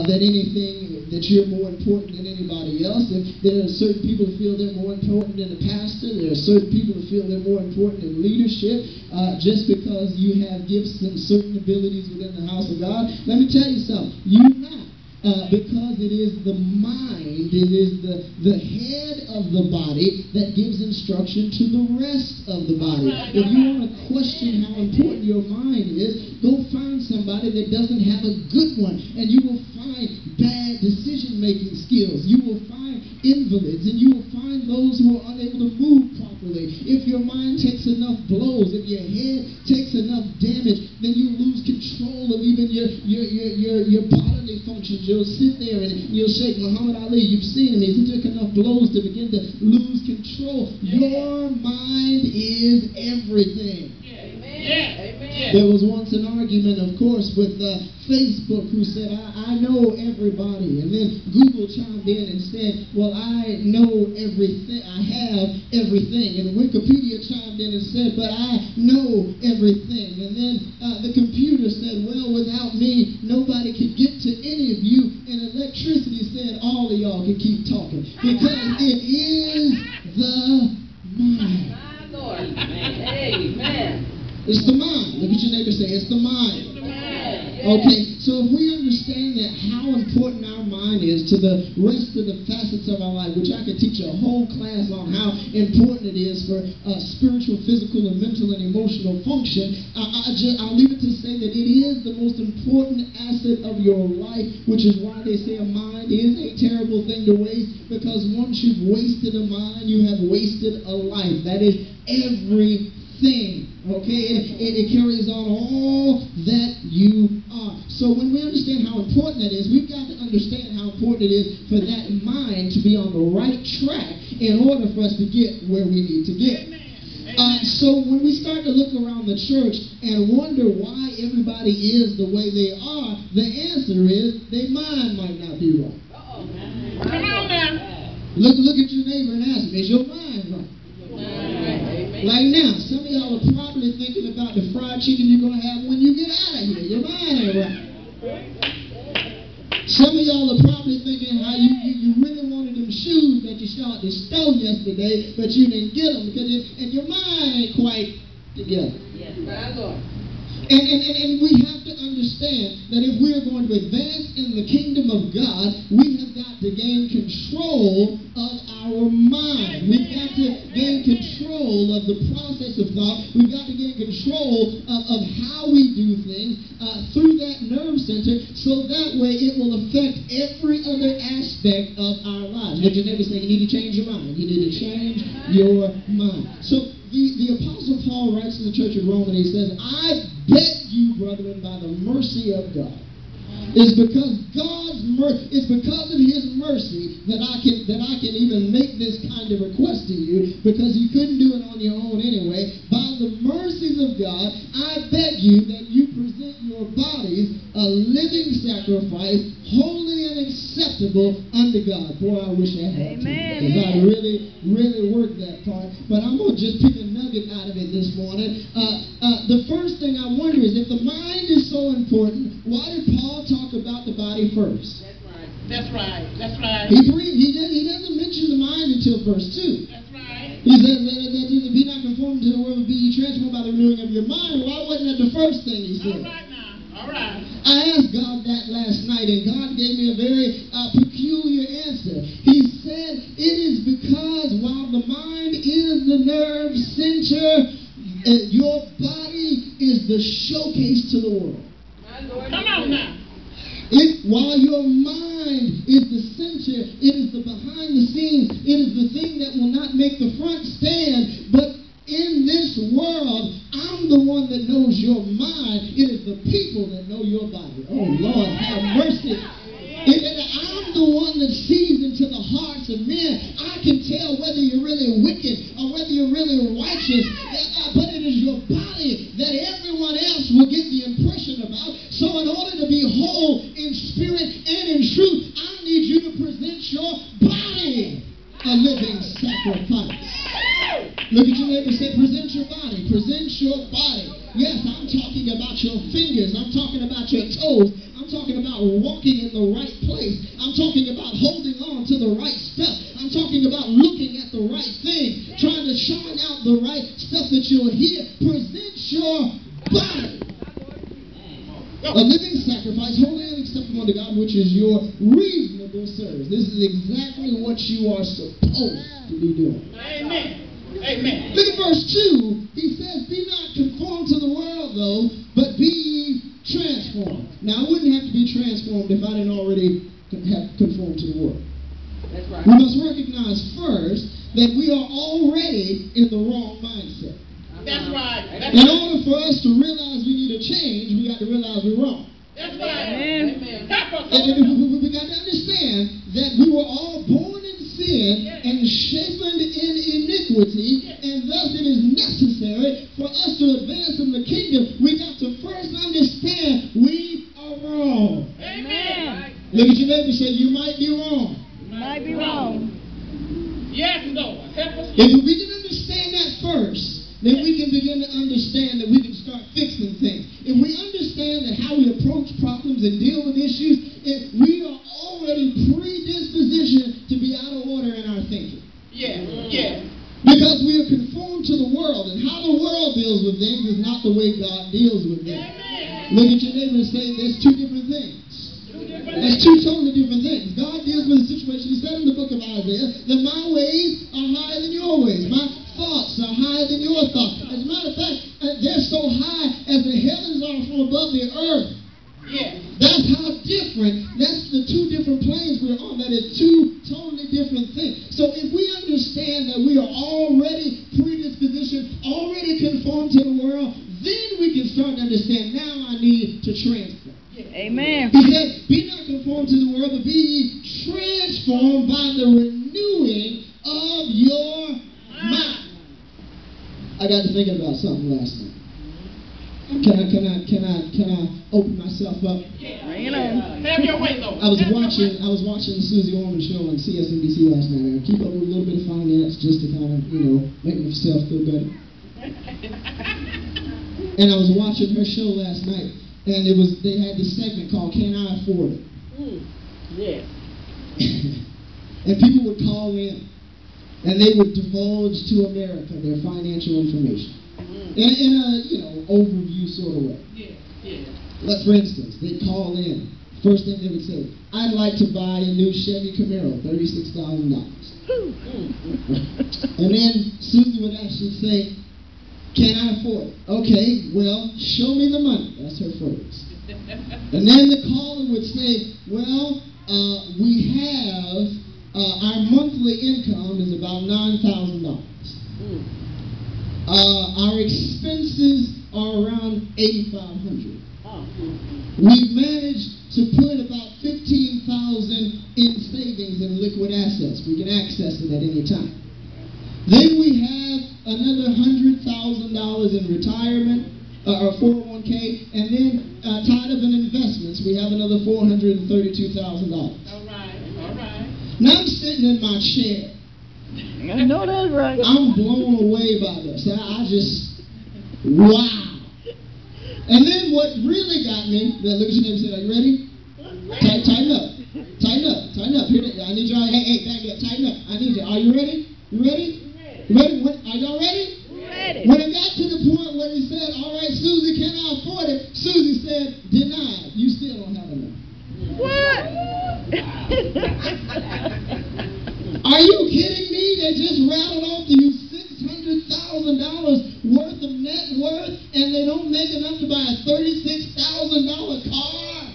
that anything that you're more important than anybody else. And there are certain people who feel they're more important than a pastor. There are certain people who feel they're more important than leadership just because you have gifts and certain abilities within the house of God. Let me tell you something. You're not. Because it is the mind, it is the head of the body that gives instruction to the rest of the body. If you want to question how important your mind is, go find somebody that doesn't have a good one, and you will find bad decision-making skills. You will find invalids, and you will find those who are unable to move properly. If your mind takes enough blows, if your head takes enough damage, then you lose control of even your bodily functions. You'll sit there and you'll shake Muhammad Ali. You've seen him. He took enough blows to begin to lose control. Your mind is everything. Amen. There was once an argument, of course, with Facebook, who said, I know everybody. And then Google chimed in and said, well, I know everything. I have everything. And Wikipedia chimed in and said, but I know everything. And then the computer said, well, without me, nobody could get to any of you. And electricity said, all of y'all can keep talking. Because it is the mind. My Lord. Amen. It's the mind. Look at your neighbor, say, it's the mind. Okay, so if we understand that how important our mind is to the rest of the facets of our life, which I could teach a whole class on how important it is for spiritual, physical, and mental and emotional function, I'll leave it to say that it is the most important asset of your life, which is why they say a mind is a terrible thing to waste, because once you've wasted a mind, you have wasted a life. That is everything. Okay, it carries on all that you are. So when we understand how important that is, we've got to understand how important it is for that mind to be on the right track in order for us to get where we need to get. So when we start to look around the church and wonder why everybody is the way they are, the answer is their mind might not be right. Come on now. Look at your neighbor and ask him, is your mind right? Like now, some of y'all are probably thinking about the fried chicken you're going to have when you get out of here. Your mind ain't right. Some of y'all are probably thinking how you really wanted them shoes that you saw at the store yesterday, but you didn't get them because and your mind ain't quite together. Yes, my Lord. And we have to understand that if we are going to advance in the kingdom of God, we have got to gain control of our mind. We've got to gain control of the process of thought. We've got to gain control of how we do things through that nerve center, so that way it will affect every other aspect of our lives. Look at your neighbor say, you need to change your mind. You need to change your mind. So the Apostle Paul writes to the church of Rome, and he says, I beg you, brethren, by the mercy of God. It's because it's because of His mercy that I can even make this kind of request to you, because you couldn't do it on your own anyway. By the mercies of God, I beg you that you present your bodies a living sacrifice, holy and acceptable unto God. Boy, I wish I had to, because I really worked that part. But I'm going to just pick a nugget out of it this morning. The first thing I wonder is, if the mind is so important, why did Paul talk about the body first? That's right. He doesn't mention the mind until verse 2. That's right. He says that be not conformed to the world, but be ye transformed by the renewing of your mind. Why wasn't that the first thing he said? All right now. All right. I asked God that last night, and God gave me a very peculiar answer. He said, it is because while the mind is the nerve center, your body is the showcase to the world. Come on now. While your mind is the center, it is the behind the scenes, it is the thing that will not make the front stand, but in this world, I'm the one that knows your mind. It is the people that know your body. Oh, Lord, have mercy. I'm the one that sees into the hearts of men. I can tell whether you're really wicked or whether you're really righteous, but it is your body that everyone else will get the impression about. So in order to be whole in spirit and in truth, I need you to present your body a living sacrifice. Look at your neighbor, say, present your body. Present your body. Yes, I'm talking about your fingers. I'm talking about your toes. I'm talking about walking in the right place. I'm talking about holding on to the right stuff. I'm talking about looking at the right thing, trying to shine out the right stuff that you'll hear. Present your body a living sacrifice, holy and acceptable unto God, which is your reasonable service. This is exactly what you are supposed to be doing. Amen. Amen. Look at verse 2. He says, be not conformed to the world, though, but be ye transformed. Now, I wouldn't have to be transformed if I didn't already have conformed to the world. That's right. We must recognize first that we are already in the wrong mindset. That's right. That's In right. order for us to realize we need a change, we got to realize we're wrong. That's right. Amen. Help us, And Lord. we got to understand that we were all born in sin and shapen in iniquity, and thus it is necessary for us to advance in the kingdom. We got to first understand we are wrong. Amen. Look at your neighbor and say, you might be wrong. Might be wrong. Yes, Lord. Help us. If we can understand that first, then we can begin to understand that we can start fixing things. If we understand that how we approach problems and deal with issues, if we are already predispositioned to be out of order in our thinking. Yeah. Yeah. Because we are conformed to the world, and how the world deals with things is not the way God deals with things. Amen. Look at your neighbor and say, there's two different things. That's two totally different things. God deals with a situation. He said in the book of Isaiah that my ways are higher than your ways. My thoughts are higher than your thoughts. As a matter of fact, they're so high as the heavens are from above the earth. Yeah. That's how different. That's the two different planes we're on. That is two totally different things. So if we understand that we are already predispositioned, already conformed to the world, then we can start to understand, now I need to transform. Amen. He said, be not conformed to the world, but be ye transformed by the renewing of your mind. I got to thinking about something last night. Can I open myself up? Bring it on. Have your way, Lord. I was Have your watching way. the Susie Orman show on CSNBC last night. I keep up with a little bit of finance just to kind of, make myself feel better. And I was watching her show last night, and they had this segment called "Can I Afford It?" Yeah. And people would call in, and they would divulge to America their financial information in a overview sort of way. Yeah. Yeah. Like, for instance, they'd call in. First thing they would say, I'd like to buy a new Chevy Camaro, $36,000. And then Susie would actually say, can I afford it? Okay, well, show me the money. That's her phrase. And then the caller would say, well, we have, our monthly income is about $9,000. Our expenses are around $8,500. We've managed to put about $15,000 in savings and liquid assets. We can access it at any time. Then we have another $100,000 in retirement, or 401k, and then tied up in investments, we have another $432,000. All right. Now I'm sitting in my chair. I know that's right. I'm blown away by this. I just, wow. And then what really got me, look at your name and say, are you ready? Tighten up. Here, I need y'all, hey, back up, tighten up. I need you. Are you ready? You ready? Ready? Are y'all ready? Ready. When it got to the point where he said, all right, Susie, can I afford it? Susie said, denied. You still don't have enough. What? Are you kidding me? They just rattled off to you $600,000 worth of net worth, and they don't make enough to buy a $36,000 car?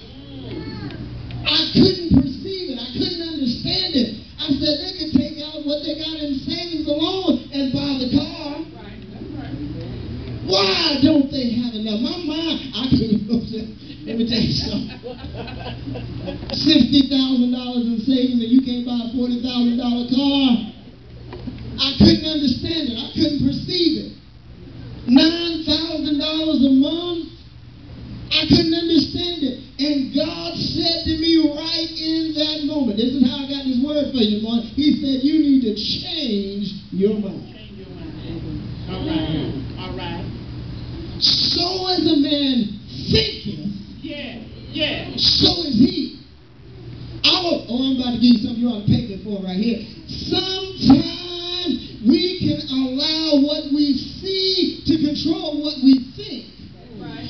I couldn't perceive it. I couldn't understand it. I said they could take out what they got in savings alone and buy the car. Why don't they have enough? My mind, I couldn't. Let me tell you something. $60,000 in savings and you can't buy a $40,000 car. I couldn't understand it. I couldn't perceive it. $9,000 a month. I couldn't understand it. And God said to me right in that moment, this is how I got this word for you, Lord. He said, you need to change your mind. Change your mind. All right. So as a man thinketh, Yeah. so is he. I'm about to give you something you ought to pay me for right here. Sometimes we can allow what we see to control what we think.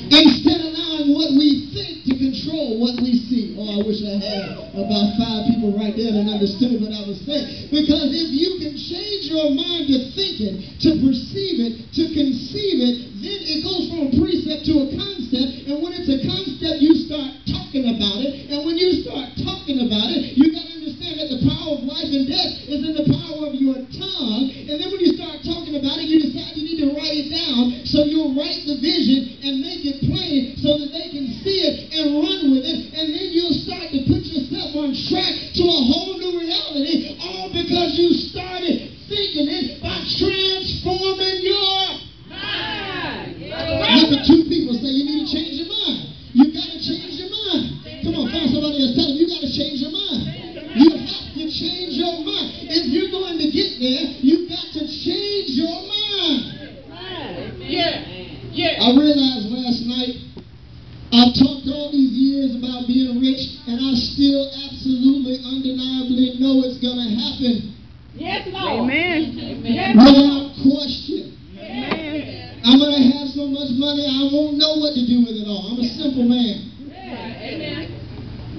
Instead of allowing what we think to control what we see. Oh, I wish I had about 5 people right there that understood what I was saying. Because if you can change your mind to think it, to perceive it, to conceive it, then it goes from a precept to a concept. And when it's a concept, you start talking about it. And when you start talking about it, you got to understand that the power of life and death is in the power of your tongue. And then when you start talking about it, you decide you need to write it down. So you'll write the vision and make it plain so that they can see it and run with it. And then you'll start to put yourself on track to a whole new reality, all because you started thinking it by transforming your mind. Look at 2 people say you need to change your mind. You got to change your mind. Come on, find somebody else. Tell them you got to change your mind. You have to change your mind. If you're going to get there, you got to change your mind. Yeah. I realized last night, I've talked all these years about being rich, and I still absolutely, undeniably know it's going to happen. Yes, Lord. Amen. Without question. Amen. I'm going to have so much money, I won't know what to do with it all. I'm a simple man. Amen.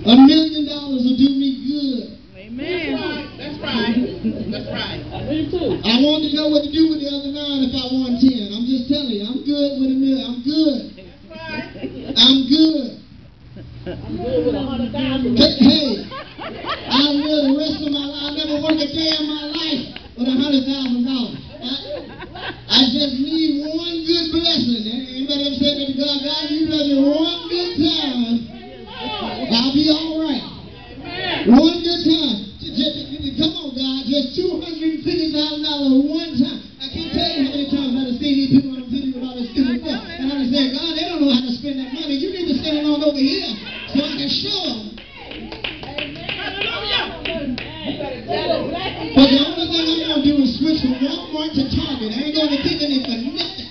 $1 million will do me good. Amen. That's right. Me too. I want to know what to do with the other 9 if I won 10. I'm just telling you, I'm good with $1 million. I'm good. I'm good. I'm good with 100,000. Hey, I'll live the rest of my life. I'll never work a day in my life with $100,000. I just need one good blessing. Anybody ever said that to God? God, you bless me one good time, I'll be all right. One good time. Come on, God, just $250,000 one time. I can't tell you how many times I've seen these people on TV with all this stupid stuff. And I say, God, they don't know how to spend that money. You need to send it on over here so I can show them. But the only thing I'm going to do is switch from Walmart to Target. I ain't going to give any for nothing.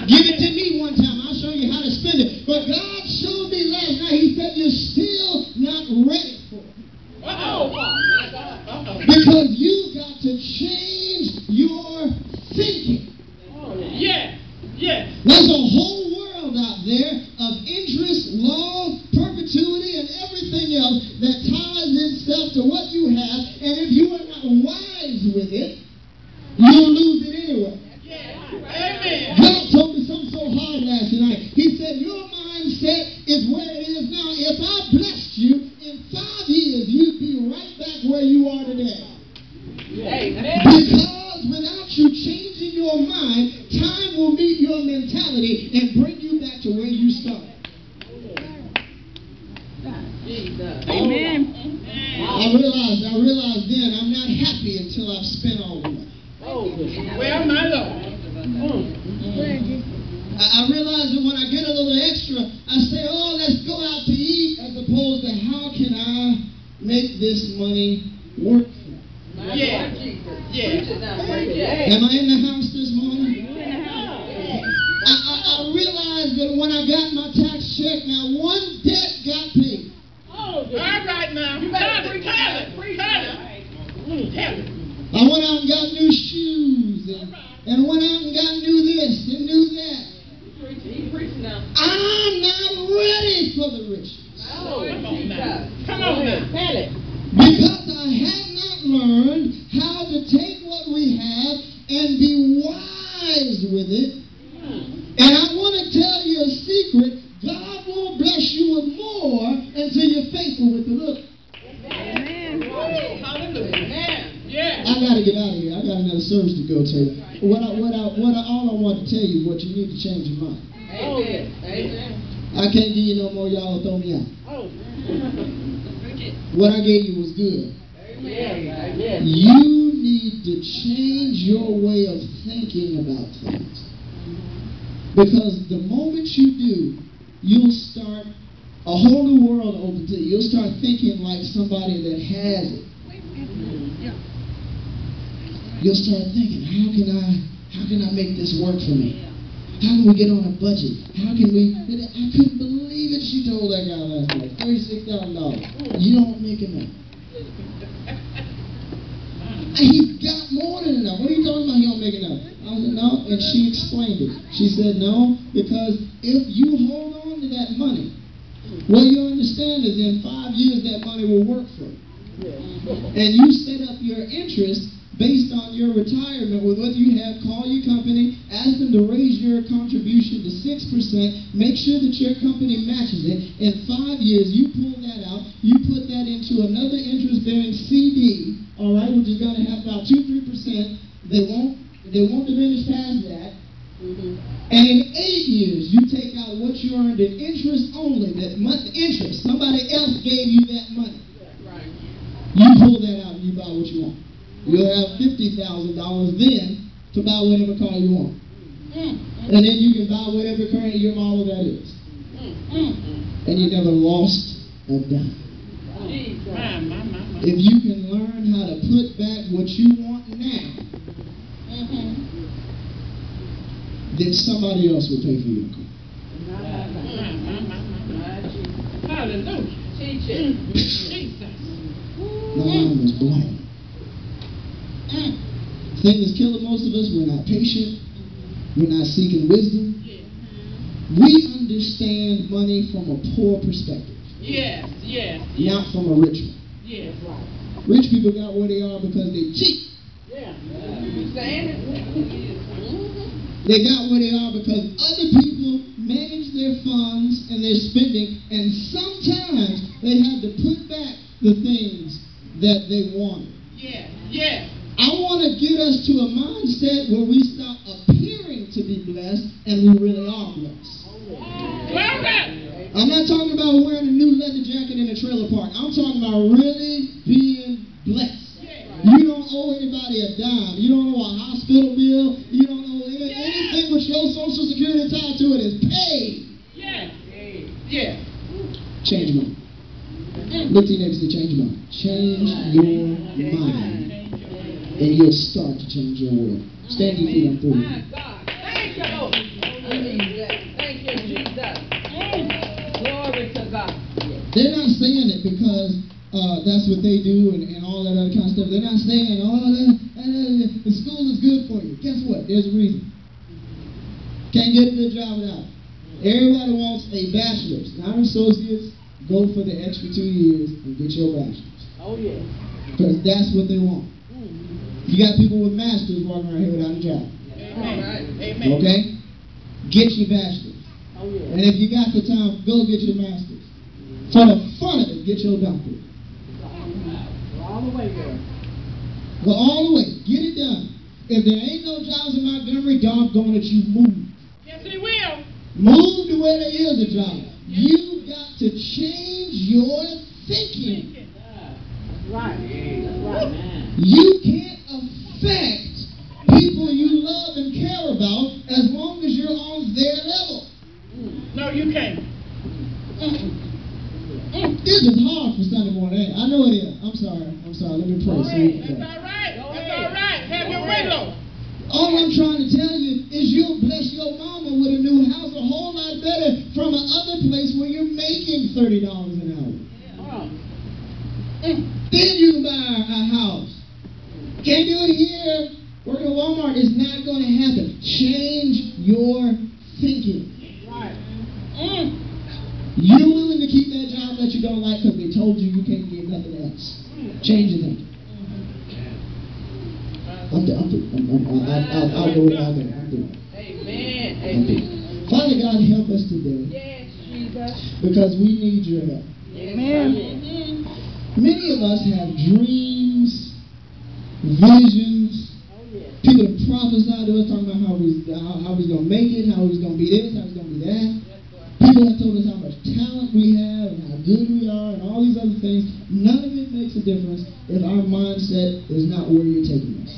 Give it to me one time. I'll show you how to spend it. But God showed me last night. He said, you're still not ready for it. Because you got to change your thinking. There's a whole world out there of interest, law, perpetuity, and everything else that ties itself to what you have. And if you are not wise with it, you'll lose it anyway. Amen. God told me something so hard last night. He said, your mindset is where it is now. If I blessed you, in 5 years, you'd be right back where you are today. Amen. Because without you changing your mind, time will meet your mentality and bring you back to where you started. Amen. I realized then I'm not happy until I've spent all the money. Well, my Lord. I realize that when I get a little extra, I say, oh, let's go out to eat, as opposed to how can I make this money work for me? Yeah. Am I in the house this morning? I realized that when I got my tax check, now one debt got paid. All right now. You better tell it. I went out and got new shoes and went out and got new this and new that. I'm not ready for the riches. Come on now. Tell it. Because I have not learned how to take what we have and be wise with it. And I want to tell you a secret. God won't bless you with more until you're faithful with the little. Amen. Hallelujah. Yeah. I got to get out of here. I got another service to go to. All I want to tell you is what you need to change your mind. Amen. I can't give you no more. Y'all will throw me out. Oh. What I gave you was good. Amen. You need to change your way of thinking about things. Because the moment you do, you'll start, a whole new world open to you. You'll start thinking like somebody that has it. You'll start thinking, how can I make this work for me? How can we get on a budget? I couldn't believe it. She told that guy last night. $36,000. You don't make enough. He's got more than enough. What are you talking about? He don't make enough. I said, no. And she explained it. She said, no, because if you hold on to that money, what you understand is in 5 years that money will work for you. And you set up your interest based on your retirement with what you have. Call your company, ask them to raise your contribution to 6%, make sure that your company matches it. In 5 years, you pull that out, you put that into another interest-bearing CD, all right, which is going to have about 2-3%. They won't diminish past that. And in 8 years, you take out what you earned in interest only, that month interest. Somebody else gave you that money. You pull that out and you buy what you want. You'll have $50,000 then to buy whatever car you want. And then you can buy whatever current year model that is. And you never lost a dime. If you can learn how to put back what you want now, then somebody else will pay for your car. Hallelujah. Teach it. Jesus. My mind was blown. The thing that's killing most of us, we're not patient. We're not seeking wisdom. We understand money from a poor perspective. Yes. Not from a rich one. Yes. Rich people got where they are because they cheat. Yeah. You saying it? They got where they are because other people manage their funds and their spending, and sometimes they have to put back the things that they wanted. Yeah. I want to get us to a mindset where we stop appearing to be blessed and we really are blessed. I'm not talking about wearing a new leather jacket in a trailer park. I'm talking about really being blessed. You don't owe anybody a dime. You don't owe a hospital bill. You don't owe anything with your Social Security tied to it is paid. Yeah. Change your mind. Look to your neighbor and say, change your mind. Change your mind. And you'll start to change your world. Stand to your feet, I'm through. My God. Thank you, Lord. Thank you, Jesus. Glory to God. They're not saying it because that's what they do and all that other kind of stuff. They're not saying, the school is good for you. Guess what? There's a reason. Can't get a good job without it. Everybody wants a bachelor's, not an associate's. Go for the extra 2 years and get your bachelor's. Oh, yeah. Because that's what they want. You got people with masters walking around here without a job. Amen. Okay? Get your bachelor's. Oh, yeah. And if you got the time, go get your master's. For the fun of it, get your doctorate. All the way, girl. Go all the way. Get it done. If there ain't no jobs in Montgomery, doggone it, you move. Yes, he will. Move to where there is a job. You've got to change your thinking. That's right. Man. You can't affect people you love and care about as long as you're on their level. No, you can't. This is hard for Sunday morning. I know it is. I'm sorry. Let me pray. That's all right. Have your way, Lord. All I'm trying to tell you is you'll bless your mama with a new house a whole lot better from another place where you're making $30 an hour. Then you can buy a house. Can't do it here. Working at Walmart is not going to happen. Change your thinking. Right. You're willing to keep that job that you don't like because they told you you can't get nothing else. Change your thinking. I'll go without that. I'm through. Amen. Father God, help us today. Yes, Jesus. Because we need your help. Amen. Many of us have dreams, visions. People have prophesied to us talking about how he's going to make it, how he's going to be this, how he's going to be that. People have told us how much talent we have and how good we are and all these other things. None of it makes a difference if our mindset is not where you're taking us.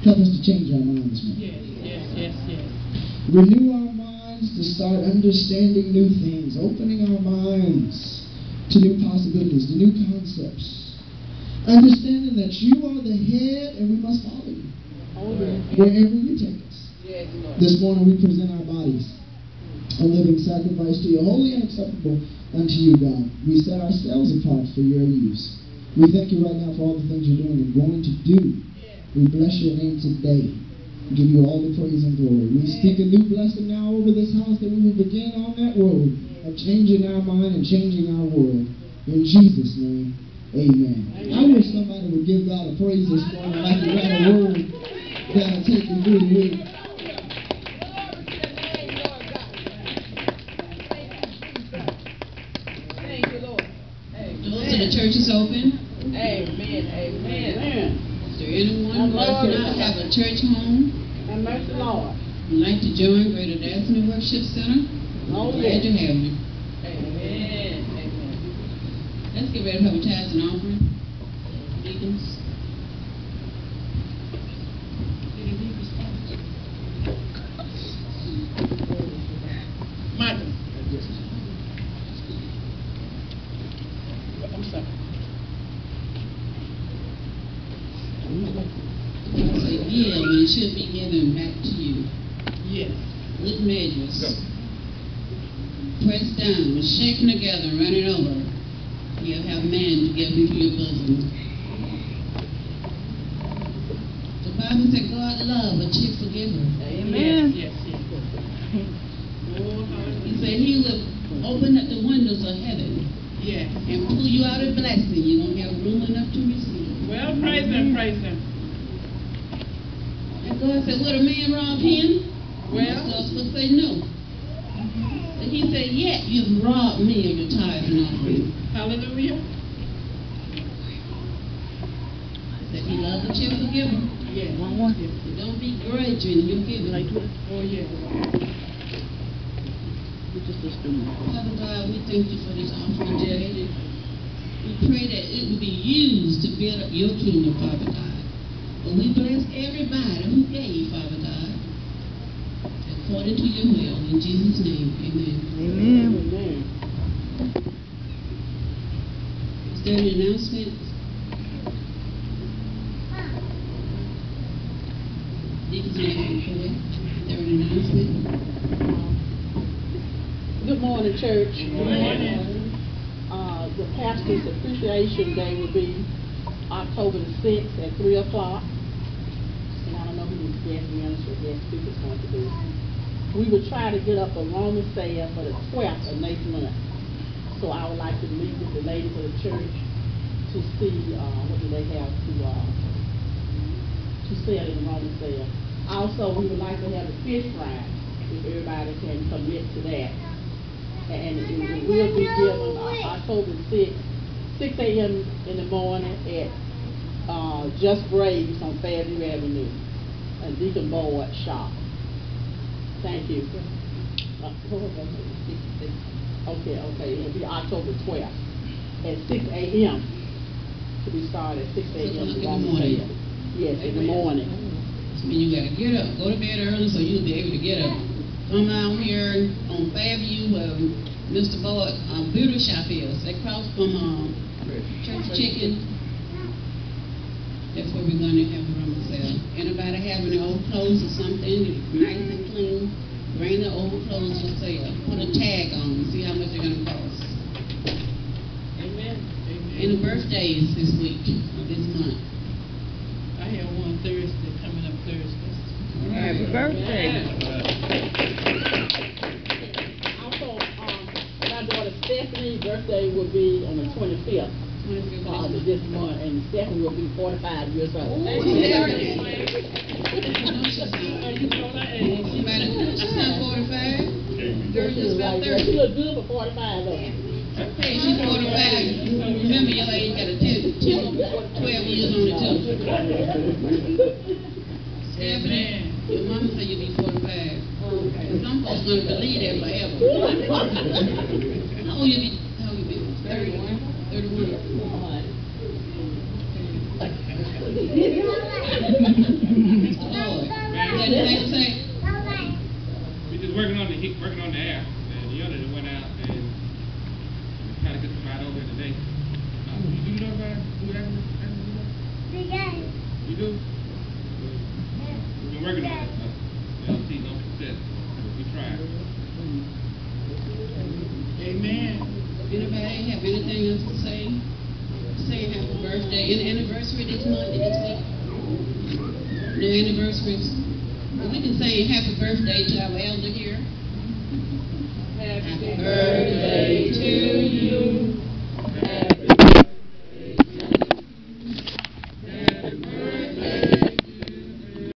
Help us to change our minds, man. Yes. Renew our minds to start understanding new things, opening our minds to new possibilities, to new concepts. Understanding that you are the head and we must follow you wherever you take us. This morning we present our bodies, a living sacrifice to you, holy and acceptable unto you, God. We set ourselves apart for your use. We thank you right now for all the things you're doing and going to do. We bless your name today. We give you all the praise and glory. We speak a new blessing now over this house, that we will begin on that road of changing our mind and changing our world. In Jesus' name, amen. I wish somebody would give God a praise this morning like you got a word that'll take you through the week. So the church is open. Amen. Amen. Is there anyone who does not have a church home And mercy, Lord. would like to join Greater Destiny Worship Center? Oh, Glad to have you. Amen. Amen. Let's get ready for our tithes and offering. Deacons. Michael. I'm sorry. So give, and it should be given back to you. Yes. Good measures. Pressed down, shaken together, and running over. You'll have man to give into your bosom. The Bible said God loves a cheerful giver. Amen. Yes. He said he will open up the windows of heaven Yes. and pull you out a blessing. You don't have room enough to receive. Well, praise him, praise him. And God said, would a man rob him? Well. Most of us would say no. But he said, yet you've robbed me of your tithes and offering. Hallelujah. That he loves a cheerful giver. Yes. So don't be grudging your giving. Oh, yes. Father God, we thank you for this offering today. We pray that it will be used to build up your kingdom, Father God. But we bless everybody who gave, Father God, according to your will. In Jesus' name, amen. Amen. Is there an announcement? Deacons and Boy, is there an announcement? Good morning, church. Good morning. The Pastor's Appreciation Day will be October the 6th at 3 o'clock. And I don't know who the guest minister or guest speaker is going to be. We will try to get up a Roman sale for the 12th of next month. So I would like to meet with the ladies of the church to see what do they have to sell in the Roman sale. Also, we would like to have a fish fry, if everybody can commit to that. And it will be given October 6th, 6 a.m. in the morning at Just Braves on Fairview Avenue, a Deacon Board shop. Thank you. Okay, it'll be October 12th at 6 a.m. to be started at 6 a.m. In the morning. Yes, in the morning. I mean, you gotta get up, go to bed early so you'll be able to get up. Come out here on Fairview where Mr. Boyd beauty shop is. Across from Church Chicken. That's where we're gonna have a Roman sale. Anybody having their old clothes or something, nice and clean, bring the old clothes for sale. Put a tag on them, see how much they're gonna cost. Amen. And the birthdays this week, or this month. I have one Thursday, coming up Thursday. Happy birthday. Also, my daughter Stephanie's birthday will be on the 25th of this month, and Stephanie will be 45 years old. She's not 45. Girl, she's about She 30. look good for 45 though. Hey, she's 45. Remember, your age got a 12 years on it too. Stephanie, your mama said you'll be 45. And some folks gonna believe that forever. How old you be? 31? 31. Mr. Lord, you got anything to say? We're just working on the air. And the other that went out and try to get somebody over here today. You do know about who that is? You do? We've been working on it. We don't see no success. We tried. Amen. today have anything else to say? Say happy birthday. Any anniversary this month, this week? No anniversaries? Well, we can say happy birthday to our elder here.